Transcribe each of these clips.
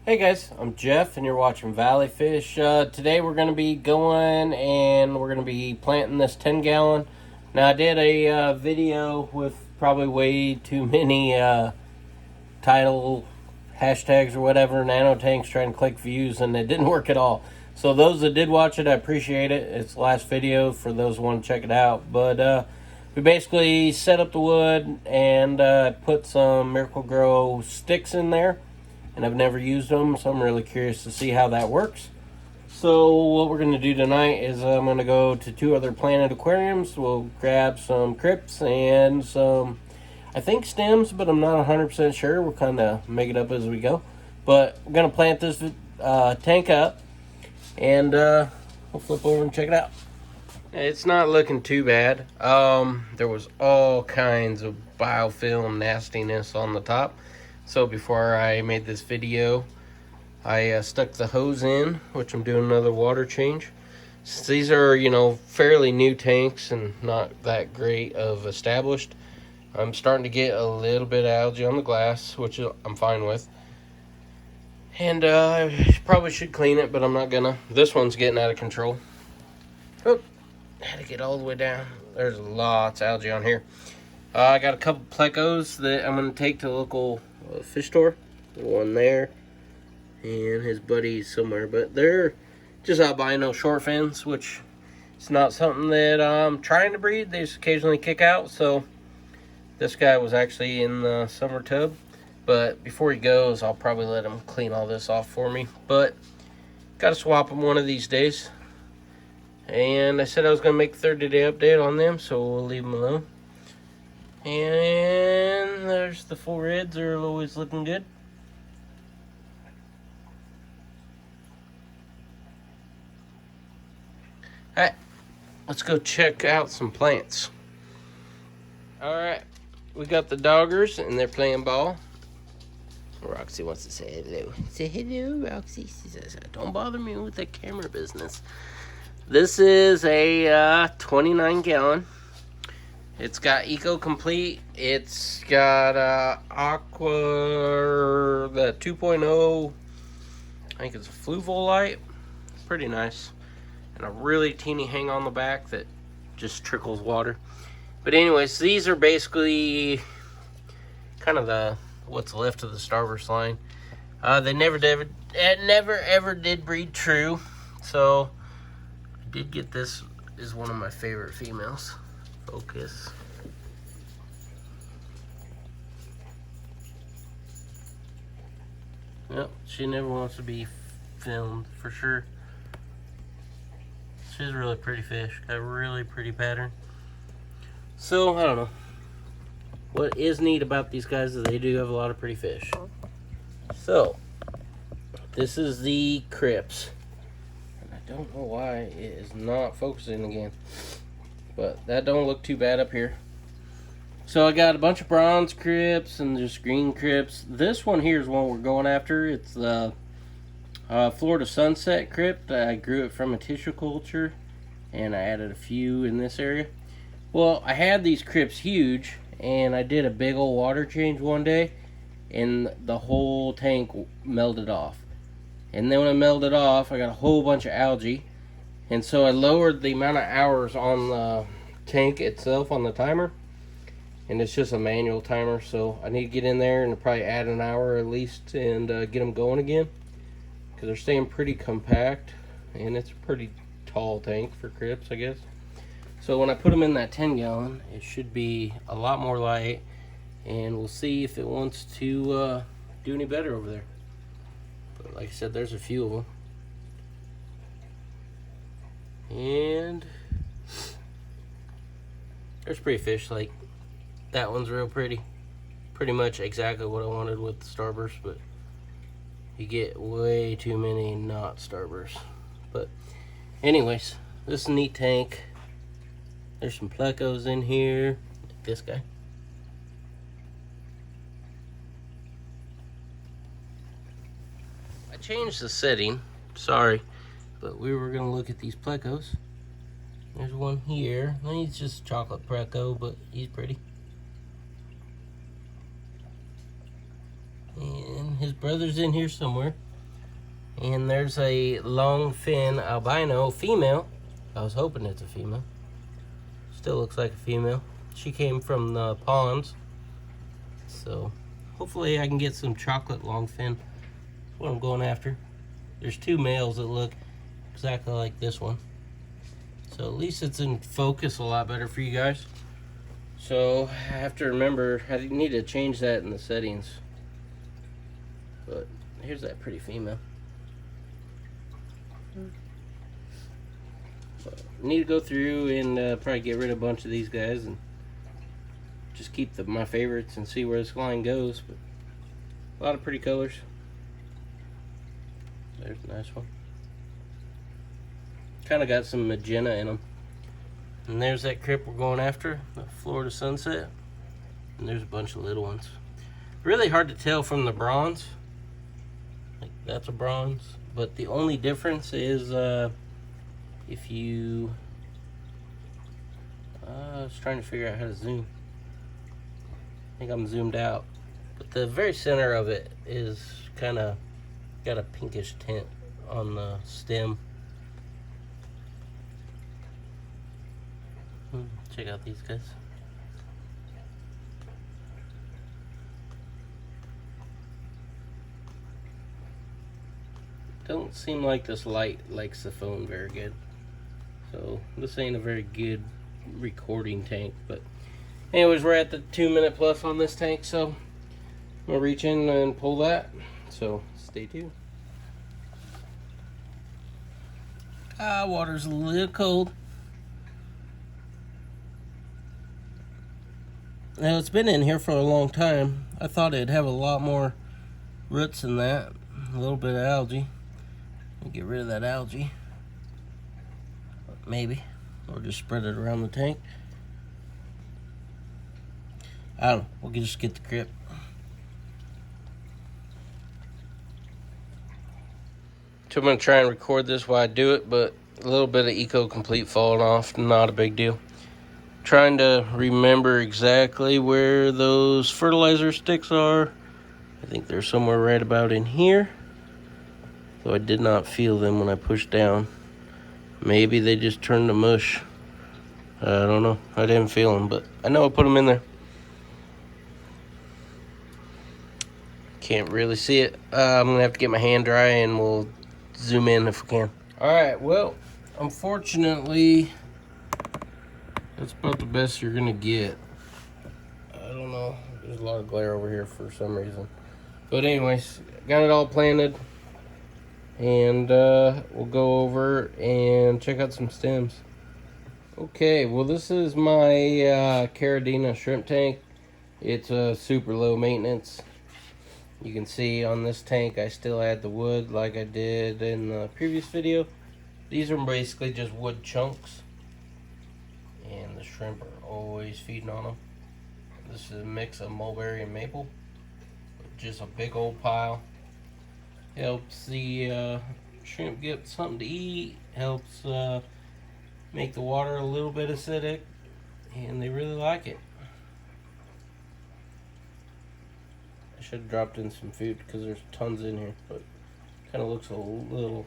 Hey guys, I'm Jeff and you're watching Valley Fish. Today we're going to be going and we're going to be planting this 10 gallon. Now I did a video with probably way too many title hashtags or whatever, nano tanks trying to click views, and it didn't work at all. So those that did watch it, I appreciate it. It's the last video for those who want to check it out. But we basically set up the wood and put some Miracle-Gro sticks in there. And I've never used them, so I'm really curious to see how that works. So what we're going to do tonight is I'm going to go to two other planted aquariums. We'll grab some crypts and some, I think, stems, but I'm not 100% sure. We'll kind of make it up as we go. But we're going to plant this tank up, and we'll flip over and check it out. It's not looking too bad. There was all kinds of biofilm nastiness on the top. So before I made this video, I stuck the hose in, which I'm doing another water change. Since these are, fairly new tanks and not that great of established, I'm starting to get a little bit of algae on the glass, which I'm fine with. And I probably should clean it, but I'm not gonna. This one's getting out of control. Oh, had to get all the way down. There's lots of algae on here. I got a couple plecos that I'm gonna take to the local fish store. One there, and his buddy's somewhere, but they're just albino short fins, which is not something that I'm trying to breed. They just occasionally kick out. So this guy was actually in the summer tub, but before he goes, I'll probably let him clean all this off for me. But gotta swap them one of these days. And I said I was gonna make a 30-day update on them, so we'll leave them alone. And there's the full reds. They're always looking good. Alright, let's go check out some plants. Alright, we got the doggers and they're playing ball. Roxy wants to say hello. Say hello, Roxy. She says, don't bother me with the camera business. This is a 29 gallon. It's got Eco Complete. It's got Aqua, the 2.0. I think it's a Fluvolite. It's pretty nice. And a really teeny hang on the back that just trickles water. But anyways, these are basically kind of what's left of the Starburst line. They never ever did breed true. So I did get this. Is one of my favorite females. Focus. Yep, she never wants to be filmed for sure. She's a really pretty fish. Got a really pretty pattern. So, I don't know. What is neat about these guys is they do have a lot of pretty fish. So, this is the Crips. And I don't know why it is not focusing again. But that don't look too bad up here. So I got a bunch of bronze Crips and just green Crips. This one here is one we're going after. It's the Florida Sunset Crypt. I grew it from a tissue culture, and I added a few in this area. Well, I had these Crips huge, and I did a big old water change one day, and the whole tank melted off. And then when it melted off, I got a whole bunch of algae. And so I lowered the amount of hours on the tank itself on the timer. And it's just a manual timer, so I need to get in there and probably add an hour at least and get them going again. Because they're staying pretty compact. And it's a pretty tall tank for Crips, I guess. So when I put them in that 10 gallon, it should be a lot more light. And we'll see if it wants to do any better over there. But like I said, there's a few of them. And there's pretty fish. Like that one's real pretty. Pretty much exactly what I wanted with the Starburst, but you get way too many not Starbursts. But anyways, this is a neat tank. There's some plecos in here, like this guy. I changed the setting, sorry, but we were gonna look at these plecos. There's one here. He's just chocolate pleco, but he's pretty. And his brother's in here somewhere. And there's a longfin albino female. I was hoping it's a female. Still looks like a female. She came from the ponds. So hopefully I can get some chocolate longfin. That's what I'm going after. There's two males that look exactly like this one. So at least it's in focus a lot better for you guys. So I have to remember, I need to change that in the settings. But here's that pretty female. But I need to go through and probably get rid of a bunch of these guys and just keep my favorites and see where this line goes. But a lot of pretty colors. There's a nice one. Kind of got some magenta in them. And there's that crip we're going after, the Florida Sunset. And there's a bunch of little ones. Really hard to tell from the bronze. Like, that's a bronze. But the only difference is if you... I was trying to figure out how to zoom. I think I'm zoomed out. But the very center of it is kind of got a pinkish tint on the stem. Check out these guys. Don't seem like this light likes the phone very good. So this ain't a very good recording tank. But anyways, we're at the 2-minute plus on this tank. So I'm gonna reach in and pull that. So stay tuned. Water's a little cold. Now, it's been in here for a long time. I thought it'd have a lot more roots than that. A little bit of algae. Get rid of that algae. Maybe. Or just spread it around the tank. I don't know. We'll just get the crip. So I'm going to try and record this while I do it, but a little bit of Eco Complete falling off. Not a big deal. Trying to remember exactly where those fertilizer sticks are. I think they're somewhere right about in here. Though I did not feel them when I pushed down. Maybe they just turned to mush. I don't know. I didn't feel them, but I know I put them in there. Can't really see it. I'm going to have to get my hand dry and we'll zoom in if we can. Alright, well, unfortunately... that's about the best you're gonna get. I don't know. There's a lot of glare over here for some reason. But anyways, got it all planted. And we'll go over and check out some stems. Okay, well this is my Caridina shrimp tank. It's a super low maintenance. You can see on this tank I still add the wood like I did in the previous video. These are basically just wood chunks. And the shrimp are always feeding on them. This is a mix of mulberry and maple. Just a big old pile. Helps the shrimp get something to eat. Helps make the water a little bit acidic. And they really like it. I should have dropped in some food because there's tons in here. But kind of looks a little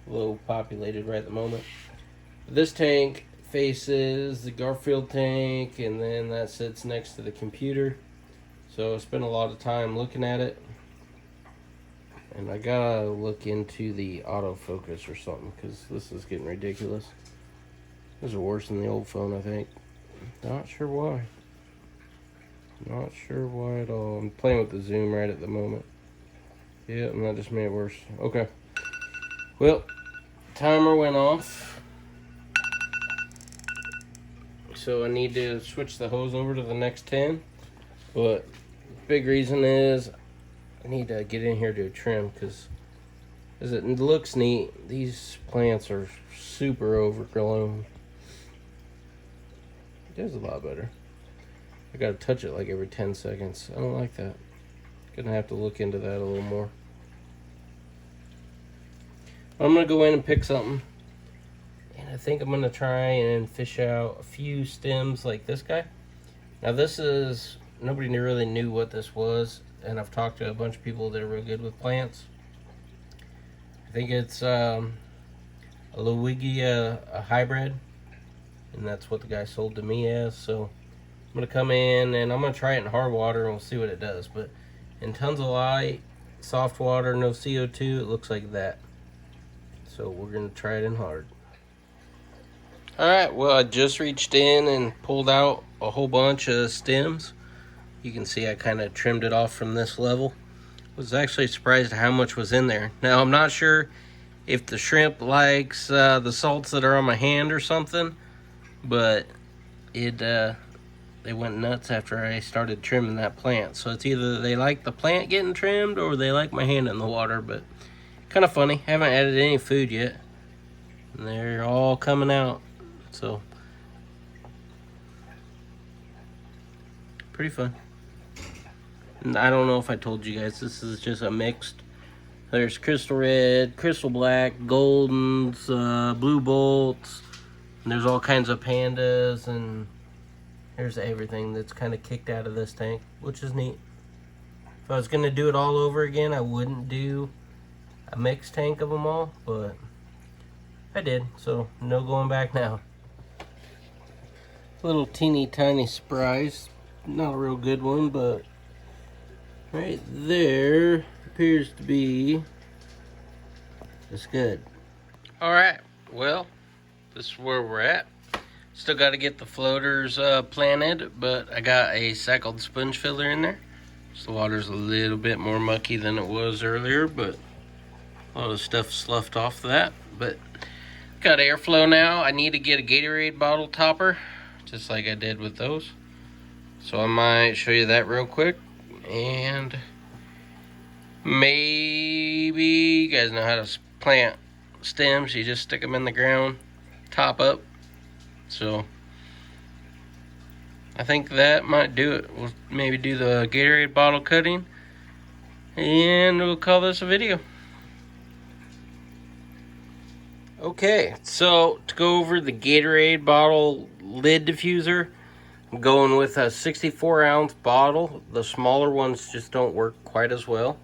low populated right at the moment. This tank faces the Garfield tank, and then that sits next to the computer. So I spent a lot of time looking at it, and I gotta look into the autofocus or something because this is getting ridiculous. This is worse than the old phone, I think. Not sure why. Not sure why at all. I'm playing with the zoom right at the moment. Yeah, and that just made it worse. Okay. Well, timer went off. So I need to switch the hose over to the next 10. But big reason is I need to get in here to trim because as it looks neat, these plants are super overgrown. It does a lot better. I gotta touch it like every 10 seconds. I don't like that. Gonna have to look into that a little more. I'm gonna go in and pick something. And I think I'm going to try and fish out a few stems like this guy. Now this is, nobody really knew what this was. And I've talked to a bunch of people that are real good with plants. think it's a Lewiggia, a hybrid, and that's what the guy sold to me as. So I'm gonna come in and I'm gonna try it in hard water and we'll see what it does. But in tons of light, soft water, no CO2, it looks like that. So we're gonna try it in hard. Alright, well, I just reached in and pulled out a whole bunch of stems. You can see I kind of trimmed it off from this level. Was actually surprised at how much was in there. Now, I'm not sure if the shrimp likes the salts that are on my hand or something, but they went nuts after I started trimming that plant. So it's either they like the plant getting trimmed or they like my hand in the water, but kind of funny. Haven't added any food yet. And they're all coming out. So, pretty fun. And I don't know if I told you guys, this is just a mixed. There's crystal red, crystal black, goldens, blue bolts. And there's all kinds of pandas, and there's everything that's kind of kicked out of this tank, which is neat. If I was going to do it all over again, I wouldn't do a mixed tank of them all, but I did, so no going back now. Little teeny tiny surprise. Not a real good one, but right there appears to be just good. Alright, well, this is where we're at. Still got to get the floaters planted, but I got a cycled sponge filler in there. So the water's a little bit more mucky than it was earlier, but a lot of stuff sloughed off that. But got airflow now. I need to get a Gatorade bottle topper, just like I did with those. So I might show you that real quick. And maybe you guys know how to plant stems. You just stick them in the ground, top up. So I think that might do it. We'll maybe do the Gatorade bottle cutting, and we'll call this a video. Okay, so to go over the Gatorade bottle lid diffuser, I'm going with a 64-ounce bottle. The smaller ones just don't work quite as well.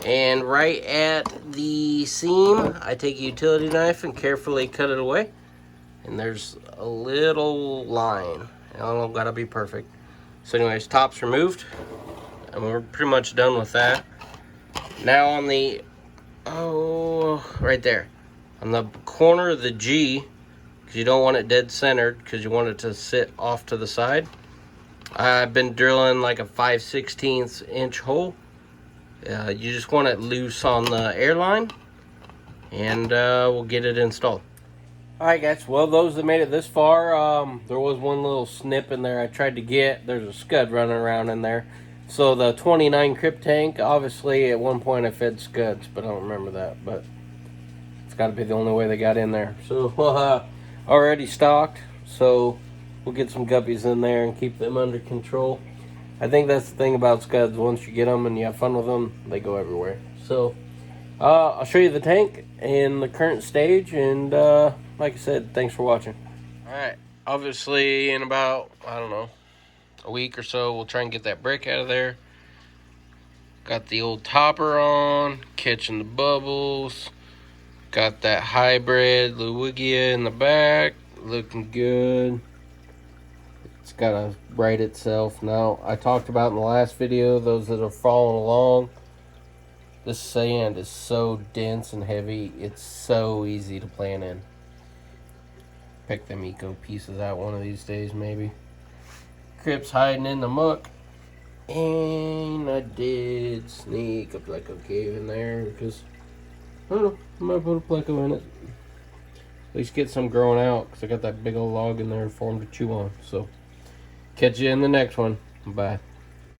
And right at the seam, I take a utility knife and carefully cut it away. And there's a little line. I don't gotta be perfect. So anyways, top's removed. And we're pretty much done with that. Now on the, right there. On the corner of the G, because you don't want it dead centered, because you want it to sit off to the side. I've been drilling like a 5/16 inch hole. You just want it loose on the airline, and we'll get it installed. Alright guys, well, those that made it this far, there was one little snip in there I tried to get. There's a scud running around in there. So the 29 Crypt tank, obviously at one point I fed scuds, but I don't remember that. But it's got to be the only way they got in there. So already stocked, so we'll get some guppies in there and keep them under control. I think that's the thing about scuds. Once you get them and you have fun with them, they go everywhere. So I'll show you the tank in the current stage, and like I said, thanks for watching. Alright, obviously in about, I don't know, a week or so, we'll try and get that brick out of there. Got the old topper on, catching the bubbles. Got that hybrid Lewiggia in the back, looking good. It's got to right itself. Now, I talked about in the last video, those that are following along, this sand is so dense and heavy, it's so easy to plant in. Pick them eco pieces out one of these days, maybe. Crypt's hiding in the muck. And I did sneak a Pleco cave in there because, I don't know, I might put a Pleco in it. At least get some growing out, because I got that big old log in there for them to chew on. So, catch you in the next one. Bye.